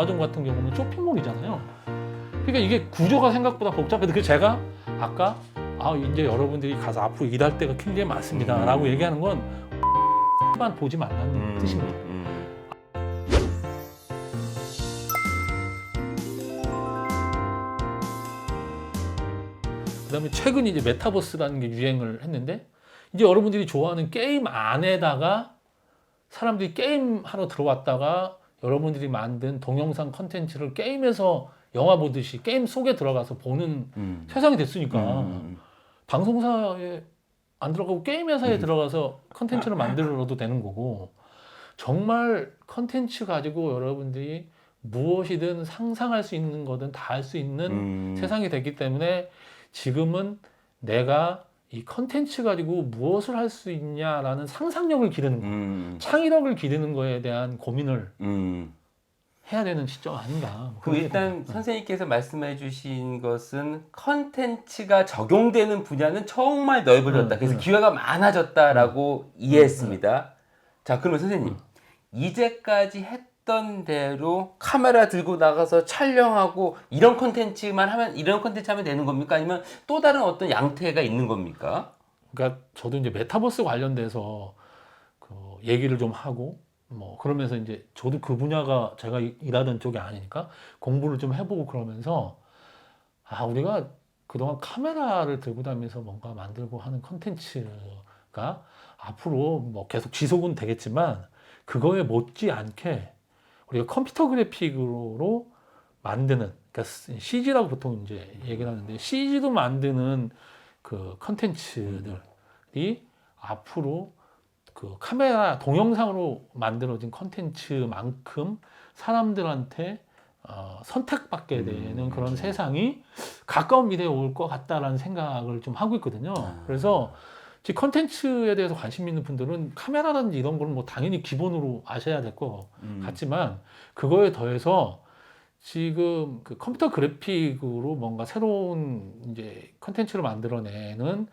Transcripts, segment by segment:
아마존 같은 경우는 쇼핑몰이잖아요. 그러니까 이게 구조가 생각보다 복잡해서 그 제가 아까 이제 여러분들이 가서 앞으로 일할 때가 굉장히 많습니다 라고 얘기하는 건 만 보지 말라는 뜻입니다. 그다음에 최근 이제 메타버스라는 게 유행을 했는데 이제 여러분들이 좋아하는 게임 안에다가 사람들이 게임 하러 들어왔다가 여러분들이 만든 동영상 컨텐츠를 게임에서 영화 보듯이 게임 속에 들어가서 보는 세상이 됐으니까 방송사에 안 들어가고 게임 회사에 들어가서 컨텐츠를 만들어도 되는 거고, 정말 컨텐츠 가지고 여러분들이 무엇이든 상상할 수 있는 거든 다 할 수 있는 세상이 됐기 때문에 지금은 내가 이 컨텐츠 가지고 무엇을 할 수 있냐라는 상상력을 기르는 거, 창의력을 기르는 거에 대한 고민을 해야 되는 시점 아닌가. 그럼 일단 선생님께서 말씀해 주신 것은 컨텐츠가 적용되는 분야는 정말 넓어졌다. 그래서 기회가 많아졌다라고 이해했습니다. 자, 그러면 선생님, 이제까지 했던 대로 카메라 들고 나가서 촬영하고 이런 컨텐츠만 하면, 이런 컨텐츠 하면 되는 겁니까? 아니면 또 다른 어떤 양태가 있는 겁니까? 그러니까 저도 이제 메타버스 관련돼서 그 얘기를 좀 하고 뭐 그러면서 이제 저도 그 분야가 제가 일하던 쪽이 아니니까 공부를 좀 해보고 그러면서 우리가 그동안 카메라를 들고 다니면서 뭔가 만들고 하는 컨텐츠가 앞으로 뭐 계속 지속은 되겠지만 그거에 못지않게 우리가 컴퓨터 그래픽으로 만드는, 그러니까 CG라고 보통 이제 얘기를 하는데 CG도 만드는 그 컨텐츠들이 앞으로 그 카메라 동영상으로 만들어진 컨텐츠만큼 사람들한테 선택받게 되는 그런 세상이 가까운 미래에 올 것 같다라는 생각을 좀 하고 있거든요. 그래서 컨텐츠에 대해서 관심 있는 분들은 카메라라든지 이런 거는 뭐 당연히 기본으로 아셔야 될 것 같지만 그거에 더해서 지금 그 컴퓨터 그래픽으로 뭔가 새로운 이제 컨텐츠를 만들어내는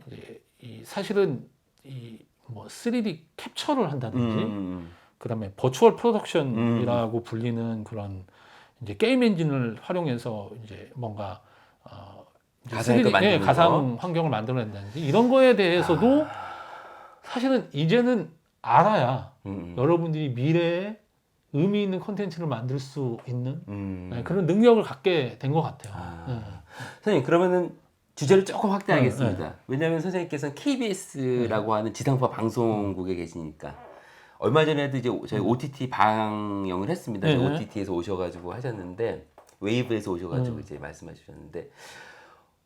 이제 사실은 이 뭐 3D 캡처를 한다든지 그다음에 버추얼 프로덕션이라고 불리는 그런 이제 게임 엔진을 활용해서 이제 뭔가 가상 환경을 만들어낸다든지 이런 거에 대해서도 사실은 이제는 알아야 여러분들이 미래에 의미 있는 콘텐츠를 만들 수 있는 그런 능력을 갖게 된 것 같아요. 선생님, 그러면은 주제를 조금 확대하겠습니다. 왜냐하면 선생님께서는 KBS라고 하는 지상파 방송국에 계시니까 얼마 전에도 이제 저희 OTT 방영을 했습니다. OTT에서 오셔가지고 하셨는데 웨이브에서 오셔가지고 이제 말씀해 주셨는데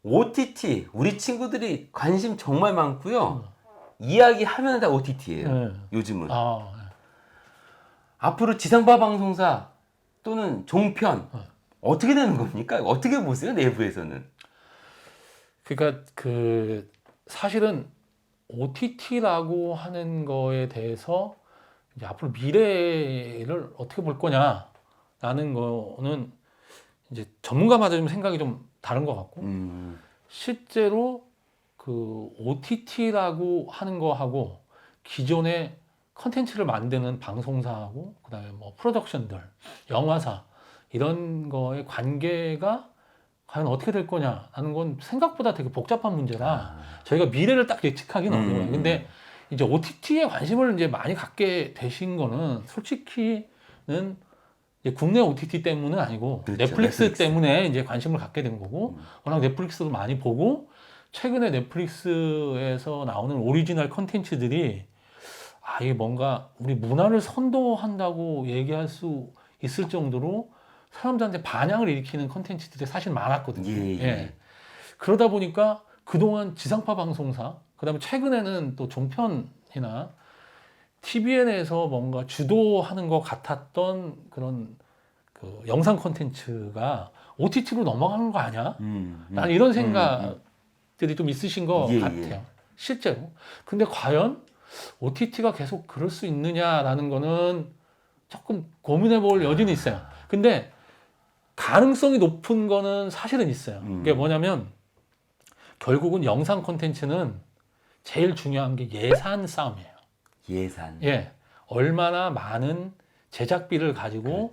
OTT 우리 친구들이 관심 정말 많고요. 이야기하면 다 OTT예요. 요즘은. 앞으로 지상파 방송사 또는 종편 어떻게 되는 겁니까? 어떻게 보세요? 내부에서는? 그러니까 그 사실은 OTT라고 하는 거에 대해서 이제 앞으로 미래를 어떻게 볼 거냐라는 거는 이제 전문가마다 좀 생각이 좀 다른 것 같고 실제로 그 OTT라고 하는 거하고 기존의 컨텐츠를 만드는 방송사하고 그다음에 뭐 프로덕션들, 영화사 이런 거의 관계가 과연 어떻게 될 거냐라는 건 생각보다 되게 복잡한 문제라 저희가 미래를 딱 예측하기는 어려워요. 근데 이제 OTT에 관심을 이제 많이 갖게 되신 거는 솔직히는 이제 국내 OTT 때문은 아니고 그렇죠, 넷플릭스 때문에 이제 관심을 갖게 된 거고 워낙 넷플릭스도 많이 보고 최근에 넷플릭스에서 나오는 오리지널 컨텐츠들이 이게 뭔가 우리 문화를 선도한다고 얘기할 수 있을 정도로 사람들한테 반향을 일으키는 컨텐츠들이 사실 많았거든요. 그러다 보니까 그동안 지상파 방송사, 그다음에 최근에는 또 종편이나 TVN에서 뭔가 주도하는 것 같았던 그런 그 영상 컨텐츠가 OTT로 넘어가는 거 아니야? 라는 이런 생각들이 좀 있으신 것 같아요. 실제로. 근데 과연 OTT가 계속 그럴 수 있느냐라는 거는 조금 고민해 볼 여지는 있어요. 근데 가능성이 높은 거는 사실은 있어요. 그게 뭐냐면 결국은 영상 콘텐츠는 제일 중요한 게 예산 싸움이에요. 예산. 얼마나 많은 제작비를 가지고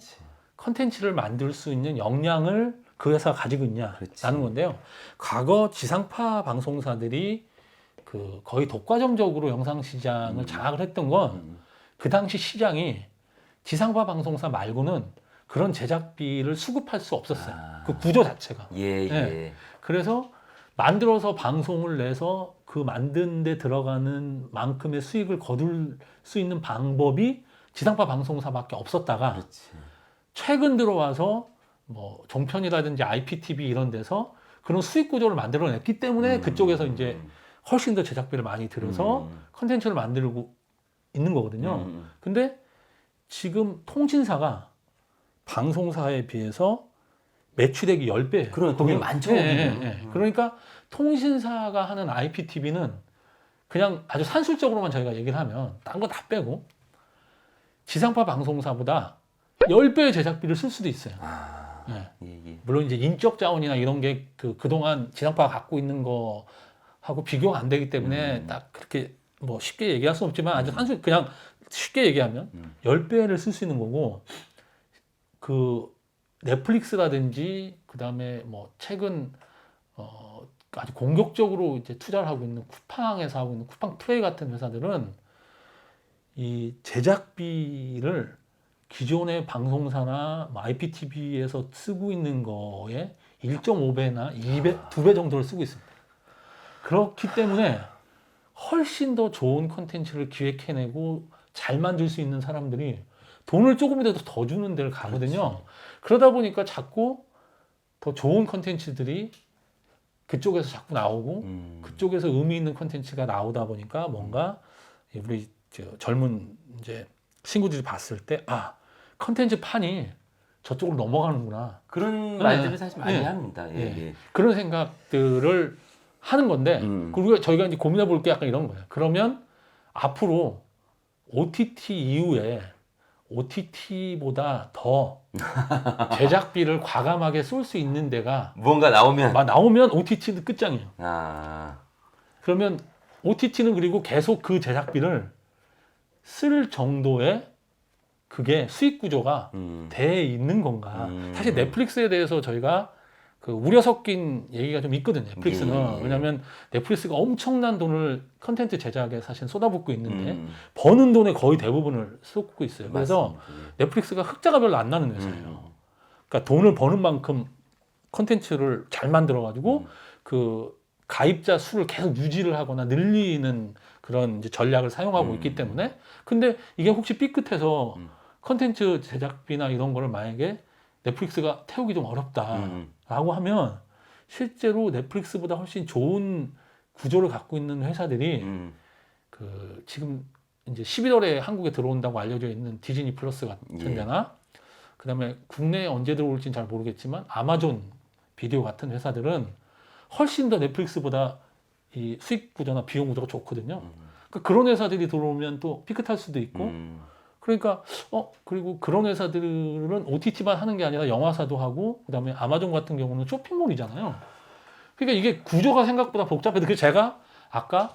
컨텐츠를 만들 수 있는 역량을 그 회사가 가지고 있냐라는 그렇지. 건데요. 과거 지상파 방송사들이 그 거의 독과점적으로 영상 시장을 장악을 했던 건 그 당시 시장이 지상파 방송사 말고는 그런 제작비를 수급할 수 없었어요. 그 구조 자체가. 예, 예. 네. 그래서 만들어서 방송을 내서 그 만든 데 들어가는 만큼의 수익을 거둘 수 있는 방법이 지상파 방송사밖에 없었다가 그렇지. 최근 들어와서 뭐 종편이라든지 IPTV 이런 데서 그런 수익 구조를 만들어냈기 때문에 그쪽에서 이제 훨씬 더 제작비를 많이 들여서 컨텐츠를 만들고 있는 거거든요. 근데 지금 통신사가 방송사에 비해서 매출액이 10배. 그런 돈이 많죠. 그러니까 통신사가 하는 IPTV는 그냥 아주 산술적으로만 저희가 얘기를 하면 딴 거 다 빼고 지상파 방송사보다 10배의 제작비를 쓸 수도 있어요. 예. 예. 물론 이제 인적 자원이나 이런 게 그동안 지상파가 갖고 있는 거하고 비교가 안 되기 때문에 딱 그렇게 뭐 쉽게 얘기할 수 없지만 아주 산술 그냥 쉽게 얘기하면 10배를 쓸 수 있는 거고 그 넷플릭스라든지 그다음에 뭐 최근 아주 공격적으로 이제 투자를 하고 있는 쿠팡에서 하고 있는 쿠팡 플레이 같은 회사들은 이 제작비를 기존의 방송사나 뭐 IPTV에서 쓰고 있는 거에 1.5배나 2배, 2배 정도를 쓰고 있습니다. 그렇기 때문에 훨씬 더 좋은 컨텐츠를 기획해내고 잘 만들 수 있는 사람들이 돈을 조금이라도 더 주는 데를 가거든요. 그러다 보니까 자꾸 더 좋은 컨텐츠들이 그쪽에서 자꾸 나오고 그쪽에서 의미 있는 컨텐츠가 나오다 보니까 뭔가 우리 젊은 이제 친구들이 봤을 때 아, 컨텐츠 판이 저쪽으로 넘어가는구나. 그런 말들을 사실 많이 합니다. 예, 예. 그런 생각들을 하는 건데 그리고 저희가 이제 고민해 볼 게 약간 이런 거예요. 그러면 앞으로 OTT 이후에 OTT보다 더 제작비를 과감하게 쏠 수 있는 데가 무언가 나오면 나오면 OTT는 끝장이에요. 아, 그러면 OTT는 그리고 계속 그 제작비를 쓸 정도의 그게 수익 구조가 돼 있는 건가? 사실 넷플릭스에 대해서 저희가 그 우려 섞인 얘기가 좀 있거든요. 넷플릭스는 예. 왜냐하면 넷플릭스가 엄청난 돈을 컨텐츠 제작에 사실 쏟아붓고 있는데 버는 돈의 거의 대부분을 쏟고 있어요. 그래서 맞습니다. 넷플릭스가 흑자가 별로 안 나는 회사예요. 그러니까 돈을 버는 만큼 컨텐츠를 잘 만들어가지고 그 가입자 수를 계속 유지를 하거나 늘리는 그런 이제 전략을 사용하고 있기 때문에 근데 이게 혹시 삐끗해서 컨텐츠 제작비나 이런 거를 만약에 넷플릭스가 태우기 좀 어렵다라고 하면 실제로 넷플릭스보다 훨씬 좋은 구조를 갖고 있는 회사들이 그 지금 이제 11월에 한국에 들어온다고 알려져 있는 디즈니 플러스 같은 데나 그다음에 국내에 언제 들어올지는 잘 모르겠지만 아마존 비디오 같은 회사들은 훨씬 더 넷플릭스보다 이 수익 구조나 비용 구조가 좋거든요. 그러니까 그런 회사들이 들어오면 또 삐끗할 수도 있고 그러니까 그리고 그런 회사들은 OTT만 하는 게 아니라 영화사도 하고 그다음에 아마존 같은 경우는 쇼핑몰이잖아요. 그러니까 이게 구조가 생각보다 복잡해서 그래서 제가 아까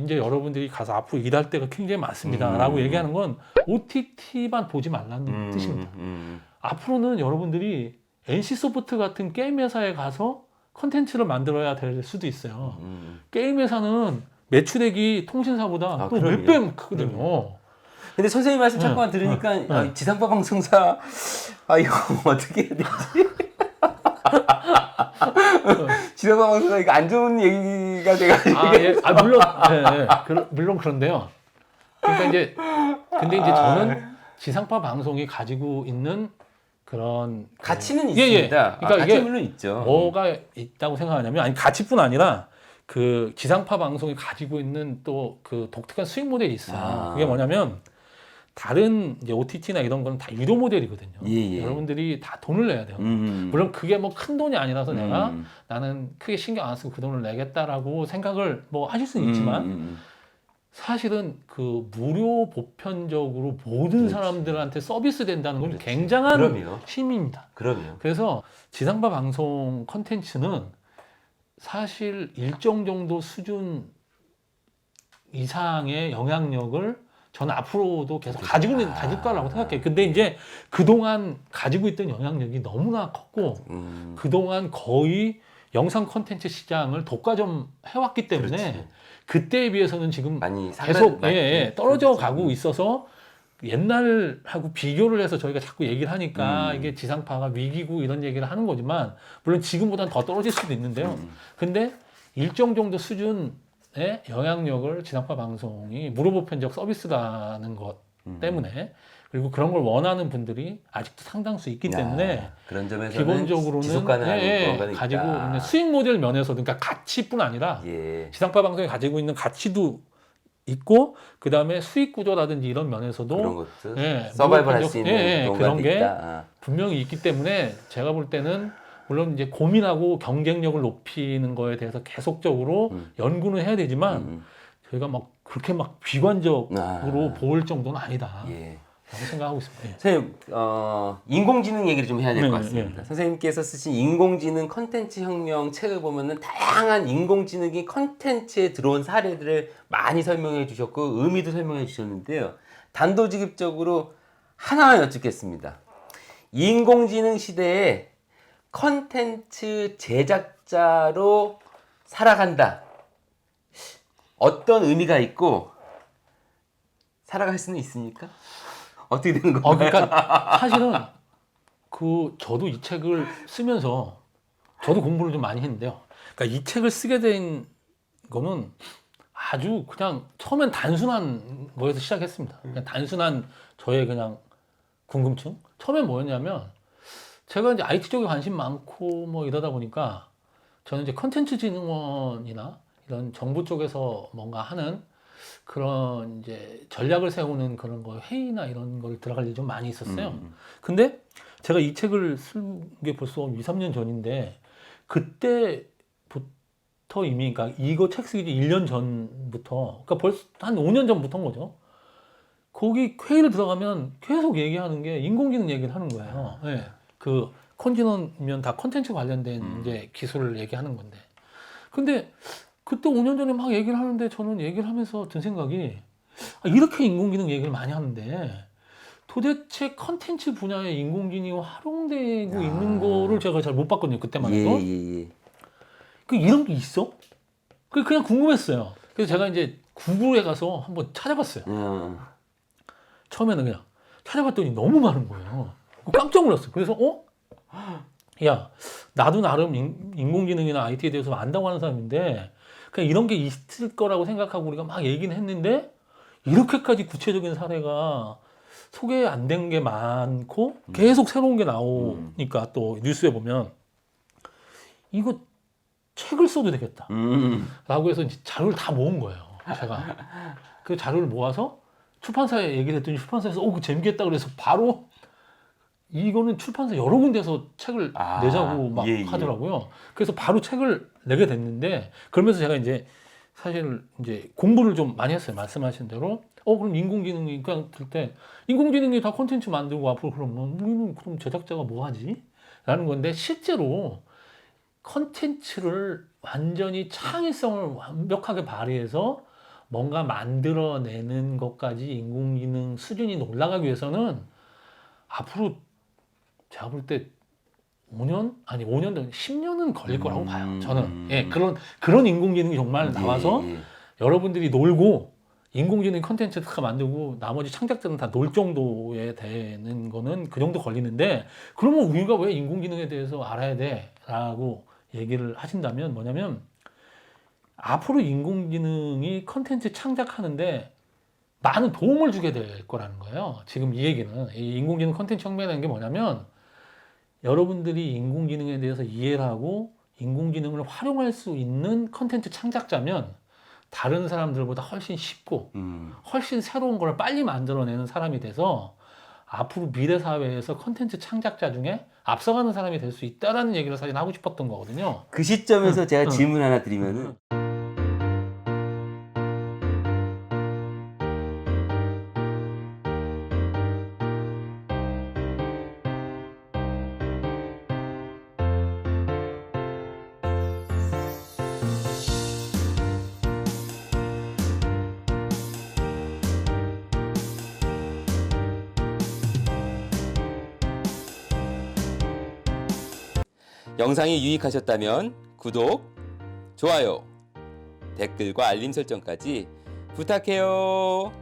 이제 여러분들이 가서 앞으로 일할 때가 굉장히 많습니다라고 얘기하는 건 OTT만 보지 말라는 뜻입니다. 앞으로는 여러분들이 NC소프트 같은 게임 회사에 가서 컨텐츠를 만들어야 될 수도 있어요. 게임 회사는 매출액이 통신사보다 또 몇 배 크거든요. 근데 선생님 말씀 잠깐만 들으니까 지상파 방송사 이거 어떻게 해야 되지? 지상파 방송사 이거 안 좋은 얘기가 돼가지고 물론 물론 그런데요. 그러니까 이제 근데 이제 저는 지상파 방송이 가지고 있는 그런 가치는 있습니다. 그러니까 가치 이게 물론 있죠. 뭐가 있다고 생각하냐면 아니 가치뿐 아니라 그 지상파 방송이 가지고 있는 또 그 독특한 수익 모델이 있어요. 그게 뭐냐면 다른 이제 OTT나 이런 거는 다 유료 모델이거든요. 여러분들이 다 돈을 내야 돼요. 물론 그게 뭐 큰 돈이 아니라서 내가 나는 크게 신경 안 쓰고 그 돈을 내겠다라고 생각을 뭐 하실 수는 있지만 사실은 그 무료 보편적으로 모든 사람들한테 서비스 된다는 건 굉장한 힘입니다. 그래서 지상파 방송 콘텐츠는 사실 일정 정도 수준 이상의 영향력을 저는 앞으로도 계속 가질 거라고 생각해요. 근데 이제 그동안 가지고 있던 영향력이 너무나 컸고 그동안 거의 영상 콘텐츠 시장을 독과점 해왔기 때문에 그렇지. 그때에 비해서는 지금 많이 계속 떨어져 그렇지. 가고 있어서 옛날하고 비교를 해서 저희가 자꾸 얘기를 하니까 이게 지상파가 위기고 이런 얘기를 하는 거지만 물론 지금보다는 더 떨어질 수도 있는데요. 근데 일정 정도 수준의 영향력을 지상파 방송이 무료보편적 서비스라는 것 때문에 그리고 그런 걸 원하는 분들이 아직도 상당수 있기 때문에 그런 점에서는 기본적으로는 지속 가능한 뭔가는 가지고 있다. 있는 수익 모델 면에서도 그러니까 가치뿐 아니라 예. 지상파 방송이 가지고 있는 가치도 있고 그 다음에 수익 구조라든지 이런 면에서도 그런 것도 예, 서바이벌 할 무료편적- 수 있는 그런 뭔가도 게 있다. 분명히 있기 때문에 제가 볼 때는 물론 이제 고민하고 경쟁력을 높이는 거에 대해서 계속적으로 연구는 해야 되지만 저희가 막 그렇게 막 비관적으로 볼 정도는 아니다. 예. 라고 생각하고 있습니다. 예. 선생님, 인공지능 얘기를 좀 해야 될 것 네, 같습니다. 네. 선생님께서 쓰신 인공지능 컨텐츠 혁명 책을 보면은 다양한 인공지능이 컨텐츠에 들어온 사례들을 많이 설명해 주셨고 의미도 설명해 주셨는데요. 단도직입적으로 하나만 여쭙겠습니다. 인공지능 시대에 컨텐츠 제작자로 살아간다. 어떤 의미가 있고 살아갈 수는 있습니까? 어떻게 되는 건가요? 그러니까 사실은 저도 이 책을 쓰면서 저도 공부를 좀 많이 했는데요. 그러니까 이 책을 쓰게 된 거는 아주 그냥 처음엔 단순한 거에서 시작했습니다. 그냥 단순한 저의 그냥 궁금증. 처음엔 뭐였냐면 제가 이제 IT 쪽에 관심 많고 뭐 이러다 보니까 저는 이제 컨텐츠진흥원이나 이런 정부 쪽에서 뭔가 하는 그런 이제 전략을 세우는 그런 거 회의나 이런 걸 들어갈 일이 좀 많이 있었어요. 근데 제가 이 책을 쓴 게 벌써 2, 3년 전인데 그때부터 이미 그러니까 이거 책 쓰기 1년 전부터 그러니까 벌써 한 5년 전부터인 거죠. 거기 회의를 들어가면 계속 얘기하는 게 인공지능 얘기를 하는 거예요. 예. 그 컨지넌이면 다 컨텐츠 관련된 이제 기술을 얘기하는 건데. 근데 그때 5년 전에 막 얘기를 하는데 저는 얘기를 하면서 든 생각이 이렇게 인공지능 얘기를 많이 하는데 도대체 컨텐츠 분야에 인공지능이 활용되고 있는 거를 제가 잘 못 봤거든요. 그때만 해도. 예. 이런 게 있어? 그냥 궁금했어요. 그래서 제가 이제 구글에 가서 한번 찾아봤어요. 처음에는 그냥 찾아봤더니 너무 많은 거예요. 깜짝 놀랐어요. 그래서 야, 나도 나름 인공지능이나 IT에 대해서 안다고 하는 사람인데 그냥 이런 게 있을 거라고 생각하고 우리가 막 얘기는 했는데 이렇게까지 구체적인 사례가 소개 안 된 게 많고 계속 새로운 게 나오니까 또 뉴스에 보면 이거 책을 써도 되겠다 라고 해서 이제 자료를 다 모은 거예요. 제가 그 자료를 모아서 출판사에 얘기를 했더니 출판사에서 그거 재밌겠다 그래서 바로 이거는 출판사 여러 군데서 책을 내자고 막 하더라고요. 그래서 바로 책을 내게 됐는데 그러면서 제가 이제 사실 이제 공부를 좀 많이 했어요. 말씀하신 대로 그럼 인공지능이 그냥 들 때 인공지능이 다 콘텐츠 만들고 앞으로 그러면 우리는 그럼 제작자가 뭐 하지? 라는 건데 실제로 콘텐츠를 완전히 창의성을 완벽하게 발휘해서 뭔가 만들어내는 것까지 인공지능 수준이 올라가기 위해서는 앞으로 제가 볼 때 5년? 아니 5년, 10년은 걸릴 거라고 봐요. 저는. 예, 그런 인공지능이 정말 나와서 여러분들이 놀고 인공지능 컨텐츠 다 만들고 나머지 창작자는 다 놀 정도에 되는 거는 그 정도 걸리는데 그러면 우리가 왜 인공지능에 대해서 알아야 돼? 라고 얘기를 하신다면 뭐냐면 앞으로 인공지능이 컨텐츠 창작하는데 많은 도움을 주게 될 거라는 거예요. 지금 이 얘기는 이 인공지능 컨텐츠 혁명이라는 게 뭐냐면 여러분들이 인공지능에 대해서 이해를 하고 인공지능을 활용할 수 있는 컨텐츠 창작자면 다른 사람들보다 훨씬 쉽고 훨씬 새로운 걸 빨리 만들어내는 사람이 돼서 앞으로 미래 사회에서 컨텐츠 창작자 중에 앞서가는 사람이 될 수 있다라는 얘기를 사실 하고 싶었던 거거든요. 그 시점에서 제가 질문 하나 드리면은 영상이 유익하셨다면 구독, 좋아요, 댓글과 알림 설정까지 부탁해요.